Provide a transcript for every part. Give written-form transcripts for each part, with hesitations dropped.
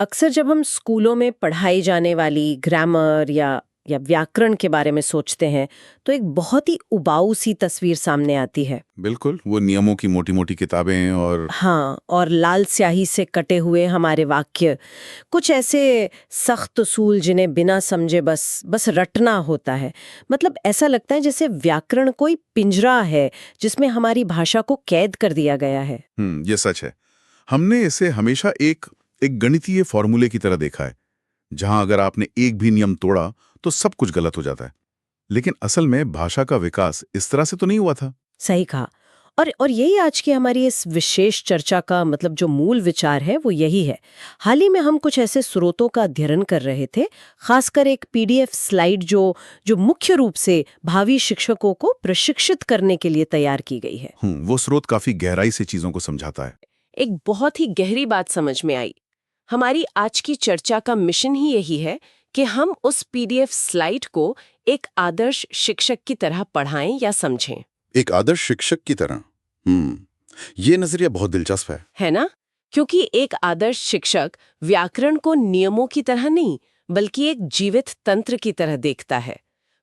अक्सर जब हम स्कूलों में पढ़ाई जाने वाली ग्रामर या व्याकरण के बारे में सोचते हैं तो एक बहुत ही उबाऊ सी तस्वीर सामने आती है। बिल्कुल, वो नियमों की मोटी मोटी किताबें और हाँ, और लाल स्याही से कटे हुए हमारे वाक्य, कुछ ऐसे सख्त उसूल जिन्हें बिना समझे बस बस रटना होता है। मतलब ऐसा लगता है जैसे व्याकरण कोई पिंजरा है जिसमें हमारी भाषा को कैद कर दिया गया है। ये सच है। हमने इसे हमेशा एक एक गणितीय फॉर्मूले की तरह देखा है, जहां अगर आपने एक भी नियम तोड़ा तो सब कुछ गलत हो जाता है। लेकिन असल में भाषा का विकास इस तरह से तो नहीं हुआ था। सही कहा। और यही आज की हमारी इस विशेष चर्चा का मतलब जो मूल विचार है वो यही है। हाल ही में हम कुछ ऐसे स्रोतों का अध्ययन कर रहे थे, खासकर एक पीडीएफ स्लाइड जो जो मुख्य रूप से भावी शिक्षकों को प्रशिक्षित करने के लिए तैयार की गई है। वो स्रोत काफी गहराई से चीजों को समझाता है। एक बहुत ही गहरी बात समझ में आई। हमारी आज की चर्चा का मिशन ही यही है कि हम उस पीडीएफ स्लाइड को एक आदर्श शिक्षक की तरह पढ़ाएं या समझें। एक आदर्श शिक्षक की तरह। ये नजरिया बहुत दिलचस्प है ना? क्योंकि एक आदर्श शिक्षक व्याकरण को नियमों की तरह नहीं, बल्कि एक जीवित तंत्र की तरह देखता है।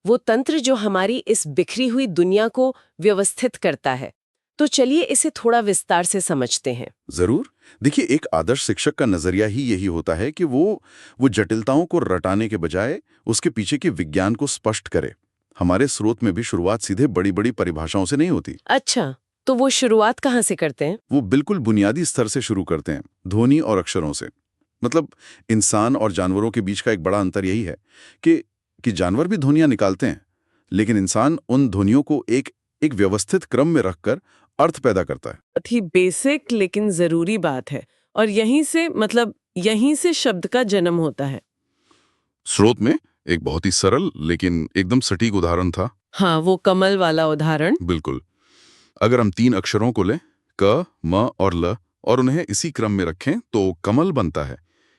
वो तंत्र जो हमारी इस बिखरी हुई दुनिया को व्यवस्थित करता है। तो चलिए इसे थोड़ा विस्तार से समझते हैं। जरूर। देखिए, एक आदर्श शिक्षक का नजरिया ही यही होता है कि वो जटिलताओं को रटाने के बजाय उसके पीछे के विज्ञान को स्पष्ट करे। हमारे स्रोत में भी शुरुआत सीधे बड़ी बड़ी परिभाषाओं से नहीं होती। अच्छा, तो वो शुरुआत कहाँ से करते हैं? वो बिल्कुल बुनियादी स्तर से शुरू करते हैं, ध्वनि और अक्षरों से। मतलब इंसान और जानवरों के बीच का एक बड़ा अंतर यही है कि जानवर भी ध्वनियां निकालते हैं, लेकिन इंसान उन ध्वनियों को एक एक व्यवस्थित क्रम में रखकर अर्थ पैदा करता है। बहुत ही बेसिक लेकिन जरूरी बात है। और यहीं से शब्द का जन्म होता है। स्रोत में एक बहुत ही सरल लेकिन एकदम सटीक उदाहरण था। हाँ, वो कमल वाला उदाहरण। बिल्कुल। अगर हम 3 अक्षरों को लें, क, म और ल, और उन्हें इसी क्रम में रखें तो कमल बनता है।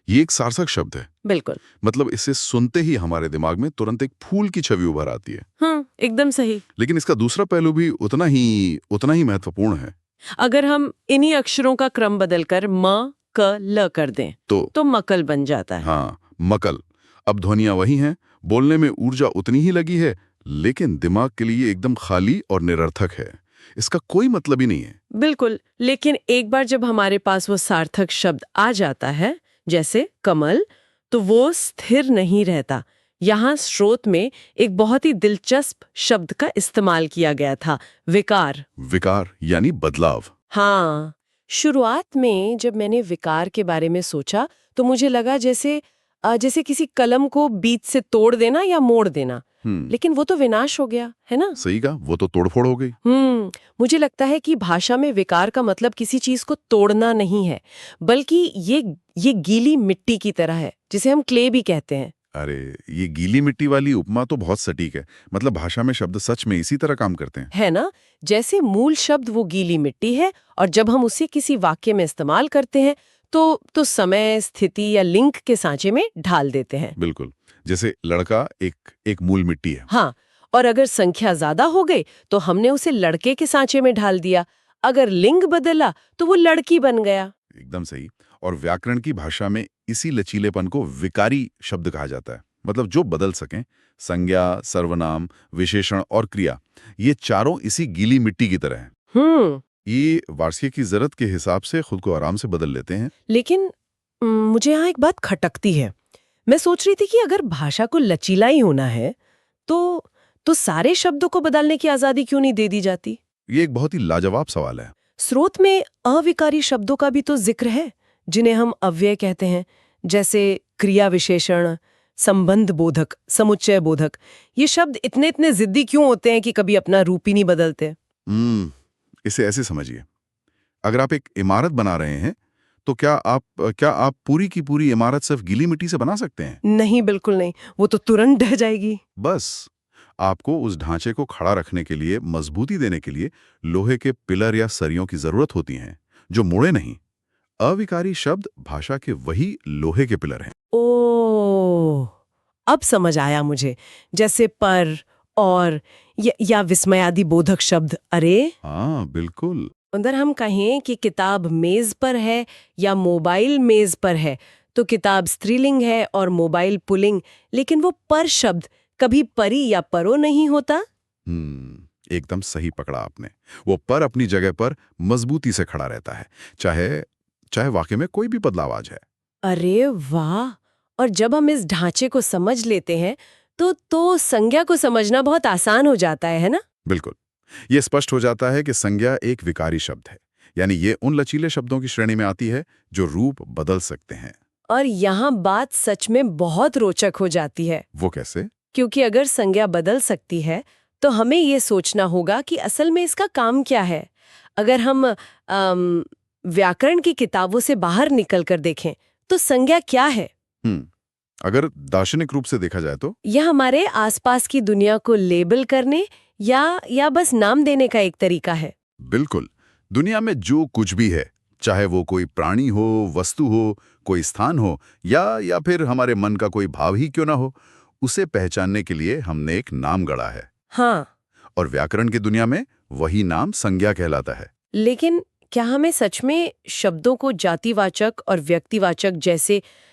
ये एक सार्थक शब्द है। बिल्कुल। मतलब इसे सुनते ही हमारे दिमाग में तुरंत एक फूल की छवि उभर आती है। हाँ, एकदम सही। लेकिन इसका दूसरा पहलू भी उतना ही महत्वपूर्ण है। अगर हम इन्हीं अक्षरों का क्रम बदलकर म, क, ल कर दें तो मकल बन जाता है। हाँ, मकल। अब ध्वनियां वही हैं, बोलने में ऊर्जा उतनी ही लगी है, लेकिन दिमाग के लिए एकदम खाली और निरर्थक है। इसका कोई मतलब ही नहीं है। बिल्कुल। लेकिन एक बार जब हमारे पास वो सार्थक शब्द आ जाता है, जैसे कमल, तो वो स्थिर नहीं रहता। यहाँ स्रोत में एक बहुत ही दिलचस्प शब्द का इस्तेमाल किया गया था, विकार। विकार यानी बदलाव। हाँ, शुरुआत में जब मैंने विकार के बारे में सोचा तो मुझे लगा जैसे किसी कलम को बीच से तोड़ देना या मोड़ देना। लेकिन वो तो विनाश हो गया, है ना? सही कहा, वो तो तोड़फोड़ हो गई। मुझे लगता है कि भाषा में विकार का मतलब किसी चीज को तोड़ना नहीं है, बल्कि ये गीली मिट्टी की तरह है, जिसे हम क्ले भी कहते हैं। अरे, ये गीली मिट्टी वाली उपमा तो बहुत सटीक है। मतलब भाषा में शब्द सच में इसी तरह काम करते हैं। है ना? जैसे मूल शब्द वो गीली मिट्टी है, और जब हम उसे किसी वाक्य में इस्तेमाल करते हैं तो समय, स्थिति या लिंक के सांचे में ढाल देते हैं। बिल्कुल। जैसे लड़का एक मूल मिट्टी है। हाँ, और अगर संख्या ज्यादा हो गई तो हमने उसे लड़के के सांचे में ढाल दिया। अगर लिंग बदला तो वो लड़की बन गया। एकदम सही। और व्याकरण की भाषा में इसी लचीलेपन को विकारी शब्द कहा जाता है। मतलब जो बदल सकें, संज्ञा, सर्वनाम, विशेषण और क्रिया, ये चारों इसी गीली मिट्टी की तरह हैं। ये वार्षिक की जरूरत के हिसाब से खुद को आराम से बदल लेते हैं। लेकिन मुझे यहाँ एक बात खटकती है। मैं सोच रही थी कि अगर भाषा को लचीला ही होना है तो सारे शब्दों को बदलने की आजादी क्यों नहीं दे दी जाती? ये एक बहुत ही लाजवाब सवाल है। स्रोत में अविकारी शब्दों का भी तो जिक्र है, जिन्हें हम अव्यय कहते हैं, जैसे क्रिया विशेषण, संबंध बोधक, समुच्चय बोधक। ये शब्द इतने जिद्दी क्यों होते हैं कि कभी अपना रूप ही नहीं बदलते? इसे ऐसे समझिए, अगर आप एक इमारत बना रहे हैं तो क्या आप पूरी की पूरी इमारत सिर्फ गीली मिट्टी से बना सकते हैं? नहीं, बिल्कुल नहीं। वो तो तुरंत ढह जाएगी। बस आपको उस ढांचे को खड़ा रखने के लिए, मजबूती देने के लिए लोहे के पिलर या सरियों की जरूरत होती है, जो मुड़े नहीं। अविकारी शब्द भाषा के वही लोहे के पिलर हैं। ओह, अब समझ आया मुझे। जैसे पर, और या विस्मयादि बोधक शब्द। अरे हाँ, बिल्कुल। अगर हम कहें कि किताब मेज पर है या मोबाइल मेज पर है, तो किताब स्त्रीलिंग है और मोबाइल पुलिंग, लेकिन वो पर शब्द कभी परी या परो नहीं होता। एकदम सही पकड़ा आपने। वो पर अपनी जगह पर मजबूती से खड़ा रहता है, चाहे चाहे वाकई में कोई भी बदलाव आ जाए। अरे वाह! और जब हम इस ढांचे को समझ लेते हैं तो संज्ञा को समझना बहुत आसान हो जाता है ना? बिल्कुल, ये स्पष्ट हो जाता है कि संज्ञा एक विकारी शब्द है, यानी ये उन लचीले शब्दों की श्रेणी में आती है जो रूप बदल सकते हैं। और यहाँ बात सच में बहुत रोचक हो जाती है, वो कैसे? क्योंकि अगर संज्ञा बदल सकती है तो हमें ये सोचना होगा कि असल में इसका काम क्या है। अगर हम व्याकरण की किताबों से बाहर निकलकर देखें तो संज्ञा क्या है? अगर दार्शनिक रूप से देखा जाए तो यह हमारे आसपास की दुनिया को लेबल करने या बस नाम देने का एक तरीका है। बिल्कुल, दुनिया में जो कुछ भी है, चाहे वो कोई प्राणी हो, वस्तु हो, कोई स्थान हो या फिर हमारे मन का कोई भाव ही क्यों ना हो, उसे पहचानने के लिए हमने एक नाम गढ़ा है। हाँ, और व्याकरण की दुनिया में वही नाम संज्ञा कहलाता है। लेकिन क्या हमें सच में शब्दों को जातिवाचक और व्यक्तिवाचक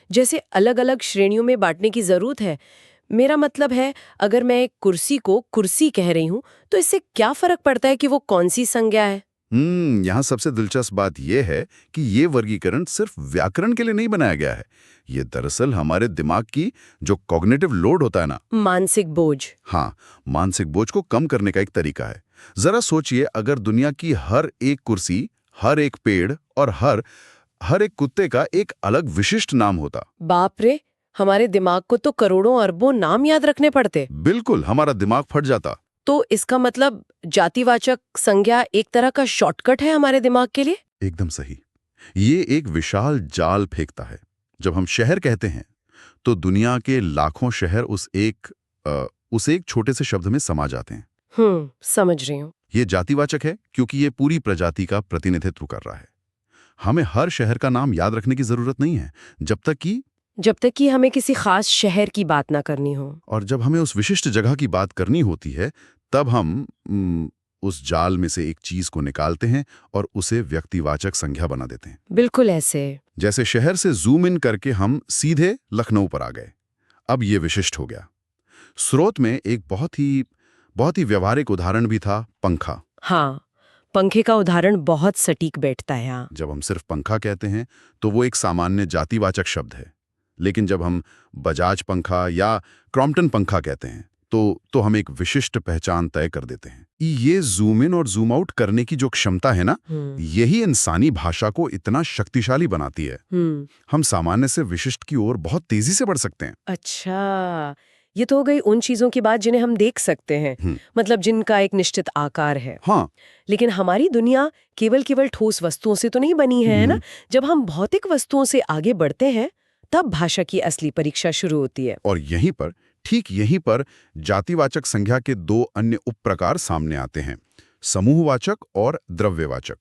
जैसे अलग-अलग श्रेणियों में बांटने की जरूरत है? मेरा मतलब है, अगर मैं एक कुर्सी को कुर्सी कह रही हूँ तो इससे क्या फर्क पड़ता है कि वो कौन सी संज्ञा है? यहाँ सबसे दिलचस्प बात यह है कि ये वर्गीकरण सिर्फ व्याकरण के लिए नहीं बनाया गया है। ये दरअसल हमारे दिमाग की जो कॉग्निटिव लोड होता है ना, मानसिक बोझ। हाँ, मानसिक बोझ को कम करने का एक तरीका है। जरा सोचिए, अगर दुनिया की हर एक कुर्सी, हर एक पेड़ और हर एक कुत्ते का एक अलग विशिष्ट नाम होता। बाप रे, हमारे दिमाग को तो करोड़ों अरबों नाम याद रखने पड़ते। बिल्कुल, हमारा दिमाग फट जाता। तो इसका मतलब जातिवाचक संज्ञा एक तरह का शॉर्टकट है हमारे दिमाग के लिए? एकदम सही। ये एक विशाल जाल फेंकता है। जब हम शहर कहते हैं तो दुनिया के लाखों शहर उस एक छोटे से शब्द में समा जाते हैं। समझ रही हूँ। ये जातिवाचक है क्योंकि ये पूरी प्रजाति का प्रतिनिधित्व कर रहा है। हमें हर शहर का नाम याद रखने की जरूरत नहीं है, जब तक कि हमें किसी खास शहर की बात ना करनी हो। और जब हमें उस विशिष्ट जगह की बात करनी होती है, तब हम उस जाल में से एक चीज को निकालते हैं और उसे व्यक्तिवाचक संज्ञा बना देते हैं। बिल्कुल ऐसे। जैसे शहर से जूम इन करके हम सीधे लखनऊ पर आ गए। अब ये विशिष्ट हो गया। स्रोत में एक बहुत ही व्यवहारिक उदाहरण भी था, पंखा। हाँ, पंखे का उदाहरण बहुत सटीक बैठता है यहाँ। जब हम सिर्फ पंखा कहते हैं तो वो एक सामान्य जातिवाचक शब्द है, लेकिन जब हम बजाज पंखा या क्रॉम्पटन पंखा कहते हैं तो हम एक विशिष्ट पहचान तय कर देते हैं। ये जूम इन और जूम आउट करने की जो क्षमता है ना, यही इंसानी भाषा को इतना शक्तिशाली बनाती है। हम सामान्य से विशिष्ट की ओर बहुत तेजी से बढ़ सकते हैं। अच्छा, ये तो हो गई उन चीजों की बात जिन्हें हम देख सकते हैं, मतलब जिनका एक निश्चित आकार है। हाँ, लेकिन हमारी दुनिया केवल ठोस वस्तुओं से तो नहीं बनी है ना? जब हम भौतिक वस्तुओं से आगे बढ़ते हैं तब भाषा की असली परीक्षा शुरू होती है। और ठीक यहीं पर जातिवाचक संज्ञा के दो अन्य उप प्रकार सामने आते हैं, समूहवाचक और द्रव्यवाचक।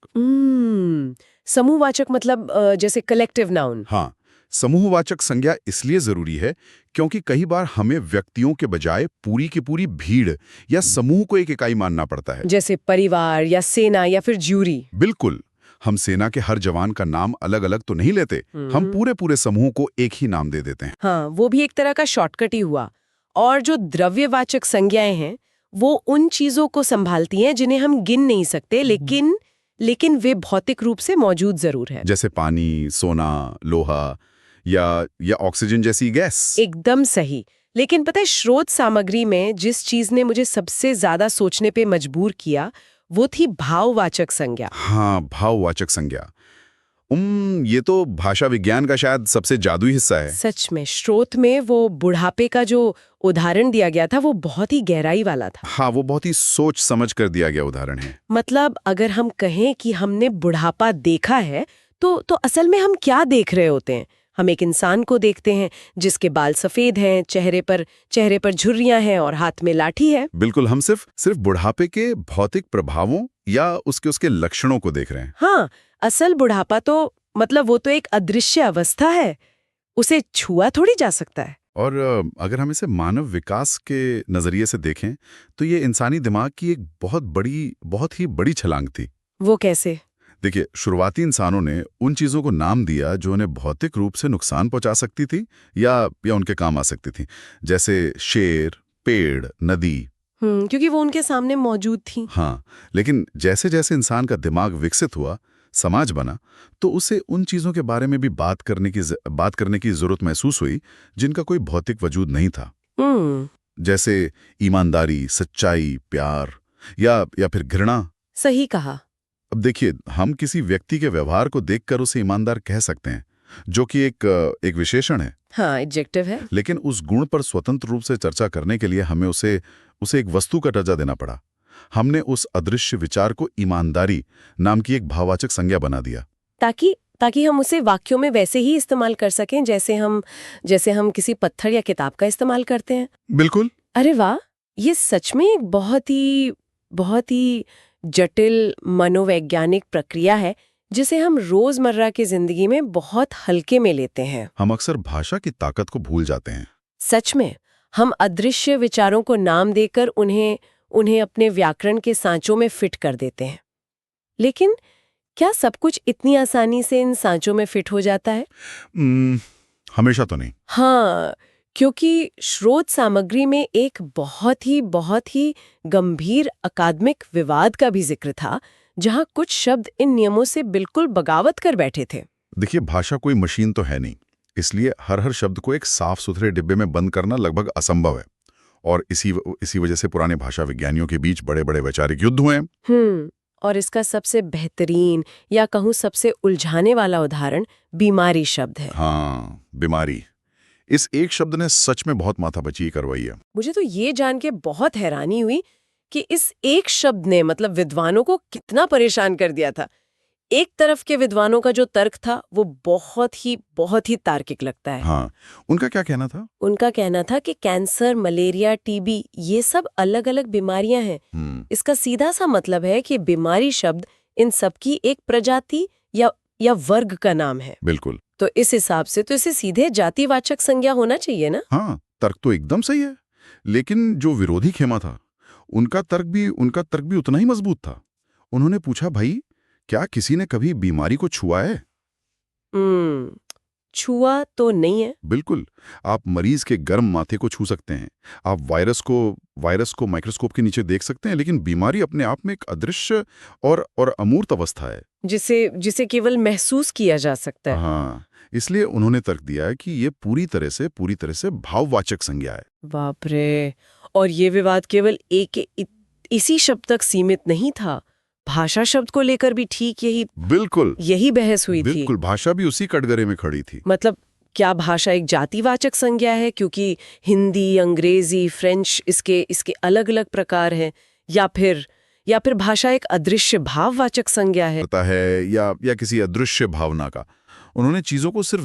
समूहवाचक मतलब जैसे कलेक्टिव नाउन। हाँ, समूहवाचक संज्ञा इसलिए जरूरी है क्योंकि कई बार हमें व्यक्तियों के बजाय पूरी की पूरी भीड़ या समूह को एक इकाई मानना पड़ता है, जैसे परिवार या सेना या फिर ज्यूरी। बिल्कुल, हम सेना के हर जवान का नाम अलग अलग तो नहीं लेते, हम पूरे समूह को एक ही नाम दे देते हैं। हाँ, वो भी एक तरह का शॉर्टकट ही हुआ। और जो द्रव्यवाचक संज्ञाएं हैं वो उन चीजों को संभालती हैं जिन्हें हम गिन नहीं सकते, लेकिन वे भौतिक रूप से मौजूद जरूर है, जैसे पानी, सोना, लोहा या ऑक्सीजन जैसी गैस। एकदम सही। लेकिन पता है, स्रोत सामग्री में जिस चीज ने मुझे सबसे ज्यादा सोचने पे मजबूर किया वो थी भाववाचक संज्ञा। हाँ, भाववाचक संज्ञा। ये तो भाषा विज्ञान का शायद सबसे जादुई हिस्सा है। सच में, स्रोत में वो बुढ़ापे का जो उदाहरण दिया गया था वो बहुत ही गहराई वाला था। हाँ, वो बहुत ही सोच समझ कर दिया गया उदाहरण है। मतलब अगर हम कहें कि हमने बुढ़ापा देखा है तो असल में हम क्या देख रहे होते हैं? हम एक इंसान को देखते हैं जिसके बाल सफेद हैं, चेहरे पर झुर्रियां हैं और हाथ में लाठी है। बिल्कुल, हम सिर्फ बुढ़ापे के भौतिक प्रभावों या उसके लक्षणों को देख रहे हैं। हाँ, असल बुढ़ापा तो मतलब वो तो एक अदृश्य अवस्था है, उसे छुआ थोड़ी जा सकता है। और अगर हम इसे मानव विकास के नजरिए से देखें तो ये इंसानी दिमाग की एक बहुत ही बड़ी छलांग थी। वो कैसे? देखिए, शुरुआती इंसानों ने उन चीजों को नाम दिया जो उन्हें भौतिक रूप से नुकसान पहुंचा सकती थी या उनके काम आ सकती थी, जैसे शेर, पेड़, नदी। क्योंकि वो उनके सामने मौजूद थी। हाँ, लेकिन जैसे जैसे इंसान का दिमाग विकसित हुआ, समाज बना, तो उसे उन चीजों के बारे में भी बात करने की जरूरत महसूस हुई जिनका कोई भौतिक वजूद नहीं था। जैसे ईमानदारी, सच्चाई, प्यार या फिर घृणा। सही कहा। अब देखिए, हम किसी व्यक्ति के व्यवहार को देखकर उसे ईमानदार कह सकते हैं, जो कि एक विशेषण है। हाँ, एडजेक्टिव है। लेकिन उस गुण पर स्वतंत्र रूप से चर्चा करने के लिए हमें उसे एक वस्तु का दर्जा देना पड़ा। हमने उस अदृश्य विचार को ईमानदारी नाम की एक भाववाचक संज्ञा बना दिया, ताकि हम उसे वाक्यों में वैसे ही इस्तेमाल कर सकें जैसे हम किसी पत्थर या किताब का इस्तेमाल करते हैं। बिल्कुल। अरे वाह, ये सच में एक बहुत ही जटिल मनोवैज्ञानिक प्रक्रिया है जिसे हम रोजमर्रा की जिंदगी में बहुत हल्के में लेते हैं। हम अक्सर भाषा की ताकत को भूल जाते हैं। सच में, हम अदृश्य विचारों को नाम देकर उन्हें अपने व्याकरण के सांचों में फिट कर देते हैं। लेकिन क्या सब कुछ इतनी आसानी से इन सांचों में फिट हो जाता है? हमेशा तो नहीं। हाँ, क्योंकि स्रोत सामग्री में एक बहुत ही गंभीर अकादमिक विवाद का भी जिक्र था, जहां कुछ शब्द इन नियमों से बिल्कुल बगावत कर बैठे थे। देखिए, भाषा कोई मशीन तो है नहीं, इसलिए हर शब्द को एक साफ सुथरे डिब्बे में बंद करना लगभग असंभव है। और इसी वजह से पुराने भाषा विज्ञानियों के बीच बड़े बड़े वैचारिक युद्ध हुए हैं। और इसका सबसे बेहतरीन या कहूँ सबसे उलझाने वाला उदाहरण बीमारी शब्द है। हाँ, बीमारी। इस एक शब्द ने सच में बहुत माथापच्ची करवाई है। मुझे तो ये जान के बहुत हैरानी हुई कि इस एक शब्द ने मतलब विद्वानों को कितना परेशान कर दिया था। एक तरफ के विद्वानों का जो तर्क था वो बहुत ही तार्किक लगता है। हाँ, उनका क्या कहना था? उनका कहना था कि कैंसर, मलेरिया, टीबी ये सब अलग अलग बीमारियां हैं। इसका सीधा सा मतलब है कि बीमारी शब्द इन सब की एक प्रजाति या वर्ग का नाम है। बिल्कुल। तो इस हिसाब से तो इसे सीधे जातिवाचक संज्ञा होना चाहिए ना? हाँ, तर्क तो एकदम सही है। लेकिन जो विरोधी खेमा था, उनका तर्क भी उतना ही मजबूत था। उन्होंने पूछा, भाई क्या किसी ने कभी बीमारी को छुआ है? छुआ तो नहीं है। बिल्कुल। आप मरीज के गर्म माथे को छू सकते हैं, आप वायरस को माइक्रोस्कोप के नीचे देख सकते हैं, लेकिन बीमारी अपने आप में एक अदृश्य और अमूर्त अवस्था है जिसे केवल महसूस किया जा सकता है। हाँ, इसलिए उन्होंने तर्क दिया है कि ये पूरी तरह से भाववाचक संज्ञा है। बाप रे। और ये विवाद केवल इसी शब्द तक सीमित नहीं था, भाषा शब्द को लेकर भी ठीक यही बहस हुई थी। बिल्कुल, भाषा भी उसी कटघरे में खड़ी थी। मतलब क्या भाषा एक जातिवाचक संज्ञा है क्योंकि हिंदी, अंग्रेजी, फ्रेंच इसके अलग अलग प्रकार हैं, या फिर भाषा एक अदृश्य भाववाचक संज्ञा है? पता है या किसी अदृश्य भावना का। उन्होंने चीजों को सिर्फ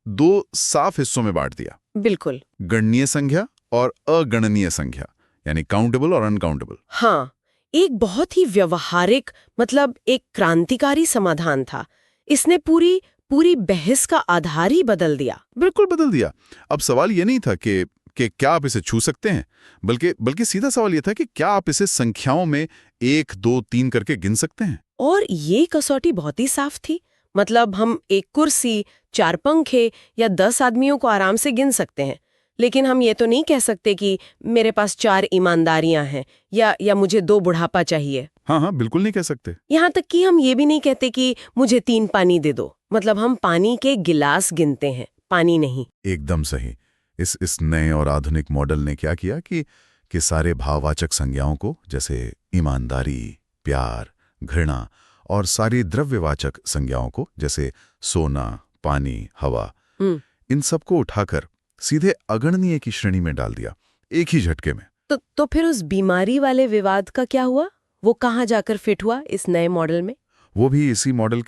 दो साफ हिस्सों में बांट दिया। बिल्कुल। गणनीय संज्ञा और अगणनीय संज्ञा, यानी काउंटेबल और अनकाउंटेबल। हाँ, एक बहुत ही व्यवहारिक मतलब एक क्रांतिकारी समाधान था। इसने पूरी बहस का आधार ही बदल दिया। बिल्कुल बदल दिया। अब सवाल ये नहीं था कि क्या आप इसे छू सकते हैं, बल्कि सीधा सवाल ये था कि क्या आप इसे संख्याओं में 1, 2, 3 करके गिन सकते हैं। और ये कसौटी बहुत ही साफ थी। मतलब हम एक कुर्सी, 4 पंखे या 10 आदमियों को आराम से गिन सकते हैं, लेकिन हम ये तो नहीं कह सकते कि मेरे पास 4 ईमानदारियां हैं या मुझे 2 बुढ़ापा चाहिए। हाँ, बिल्कुल नहीं कह सकते। यहाँ तक कि हम ये भी नहीं कहते कि मुझे 3 पानी दे दो। मतलब हम पानी के गिलास गिनते हैं, पानी नहीं। एकदम सही। इस नए और आधुनिक मॉडल ने क्या किया कि सारे भाववाचक संज्ञाओं को, जैसे ईमानदारी, प्यार, घृणा, और सारी द्रव्यवाचक संज्ञाओं को, जैसे सोना, पानी, हवा, इन सबको उठाकर सीधे अगणनीय की श्रेणी में डाल दिया, एक ही झटके में। तो फिर उस बीमारी वाले विवाद का क्या हुआ? वो कहाँ जाकर फिट हुआ इस नए मॉडल में? वो भी इसी मॉडल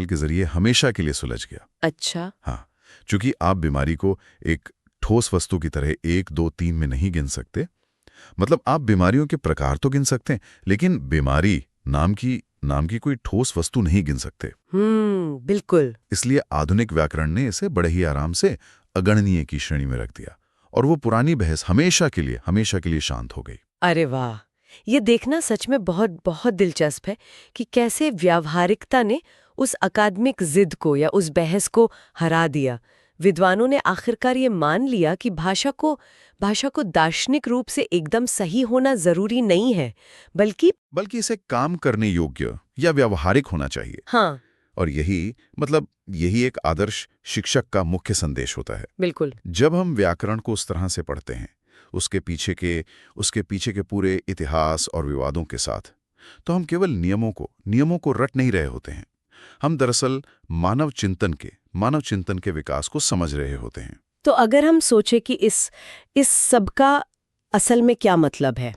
के जरिए हमेशा के लिए सुलझ गया। अच्छा। हाँ, चूंकि आप बीमारी को एक ठोस वस्तु की तरह 1, 2, 3 में नहीं गिन सकते। मतलब आप बीमारियों के प्रकार तो गिन सकते हैं, लेकिन बीमारी नाम की कोई ठोस वस्तु नहीं गिन सकते। बिल्कुल। इसलिए आधुनिक व्याकरण ने इसे बड़े ही आराम से अगणनीय की श्रेणी में रख दिया, और वो पुरानी बहस हमेशा के लिए शांत हो गई। अरे वाह, ये देखना सच में बहुत बहुत दिलचस्प है कि कैसे व्यावहारिकता ने उस अकादमिक जिद को या उस बहस को हरा दिया। विद्वानों ने आखिरकार ये मान लिया कि भाषा को दार्शनिक रूप से एकदम सही होना जरूरी नहीं है, बल्कि इसे काम करने योग्य या व्यावहारिक होना चाहिए। हाँ, और यही एक आदर्श शिक्षक का मुख्य संदेश होता है। बिल्कुल। जब हम व्याकरण को उस तरह से पढ़ते हैं, उसके पीछे के पूरे इतिहास और विवादों के साथ, तो हम केवल नियमों को रट नहीं रहे होते हैं। हम दरअसल मानव चिंतन के विकास को समझ रहे होते हैं। तो अगर हम सोचे कि इस सब का असल में क्या मतलब है,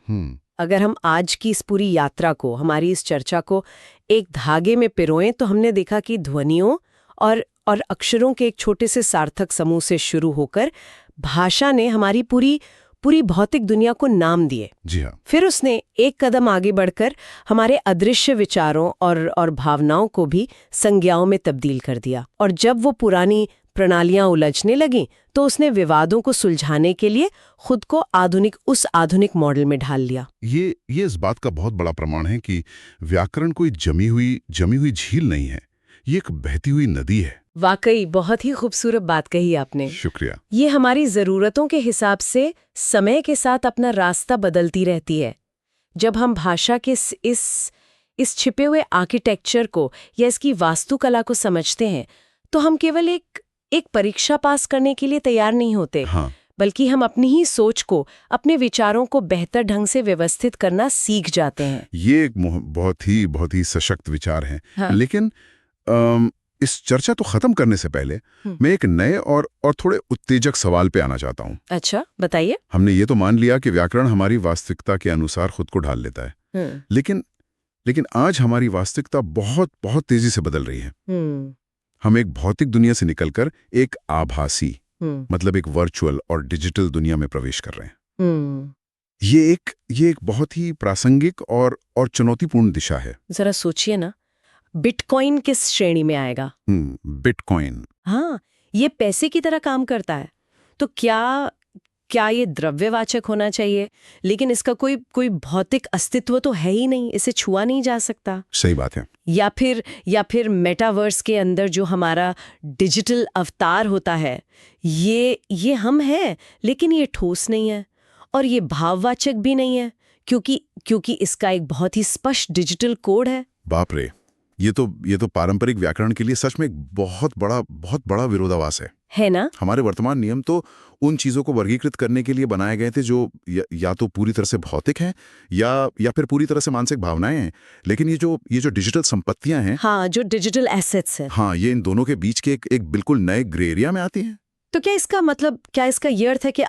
अगर हम आज की इस पूरी यात्रा को, हमारी इस चर्चा को एक धागे में पिरोएं, तो हमने देखा कि ध्वनियों और अक्षरों के एक छोटे से सार्थक समूह से शुरू होकर भाषा ने हमारी पूरी भौतिक दुनिया को नाम दिए। जी हाँ। फिर उसने एक कदम आगे बढ़कर हमारे अदृश्य विचारों और भावनाओं को भी संज्ञाओं में तब्दील कर दिया। और जब वो पुरानी प्रणालियां उलझने लगीं, तो उसने विवादों को सुलझाने के लिए खुद को उस आधुनिक मॉडल में ढाल लिया। ये इस बात का बहुत बड़ा प्रमाण है कि व्याकरण कोई जमी हुई झील नहीं है, ये एक बहती हुई नदी है। वाकई बहुत ही खूबसूरत बात कही आपने। शुक्रिया। ये हमारी जरूरतों के हिसाब से समय के साथ अपना रास्ता बदलती रहती है। जब हम भाषा के इस छिपे हुए आर्किटेक्चर को या इसकी वास्तुकला को समझते हैं, तो हम केवल एक परीक्षा पास करने के लिए तैयार नहीं होते, हाँ। बल्कि हम अपनी ही सोच को, अपने विचारों को बेहतर ढंग से व्यवस्थित करना सीख जाते हैं। ये एक बहुत ही सशक्त विचार है। हाँ। लेकिन इस चर्चा तो खत्म करने से पहले मैं एक नए और थोड़े उत्तेजक सवाल पे आना चाहता हूँ। अच्छा, बताइए। हमने ये तो मान लिया कि व्याकरण हमारी वास्तविकता के अनुसार खुद को ढाल लेता है, लेकिन आज हमारी वास्तविकता बहुत बहुत तेजी से बदल रही है। हम एक भौतिक दुनिया से निकलकर एक आभासी, मतलब एक वर्चुअल और डिजिटल दुनिया में प्रवेश कर रहे हैं। ये एक बहुत ही प्रासंगिक और चुनौतीपूर्ण दिशा है। जरा सोचिए ना, बिटकॉइन किस श्रेणी में आएगा? बिटकॉइन, हाँ, ये पैसे की तरह काम करता है। तो क्या ये द्रव्यवाचक होना चाहिए? लेकिन इसका कोई भौतिक अस्तित्व तो है ही नहीं, इसे छुआ नहीं जा सकता। सही बात है। या फिर मेटावर्स के अंदर जो हमारा डिजिटल अवतार होता है, ये हम हैं, लेकिन ये ठोस नहीं है और ये भाववाचक भी नहीं है, क्योंकि इसका एक बहुत ही स्पष्ट डिजिटल कोड है। बाप रे, ये तो पारंपरिक व्याकरण के लिए सच में एक बहुत बड़ा विरोधाभास है ना? हमारे वर्तमान नियम तो उन चीजों को वर्गीकृत करने के लिए बनाए गए थे जो या तो पूरी तरह से भौतिक हैं या फिर पूरी तरह से मानसिक भावनाएं हैं। लेकिन ये जो डिजिटल संपत्तियां हैं, हाँ, जो डिजिटल एसेट्स हैं, हाँ, ये इन दोनों के बीच के एक बिल्कुल नए ग्रे एरिया में आती हैं। तो क्या इसका ये अर्थ है कि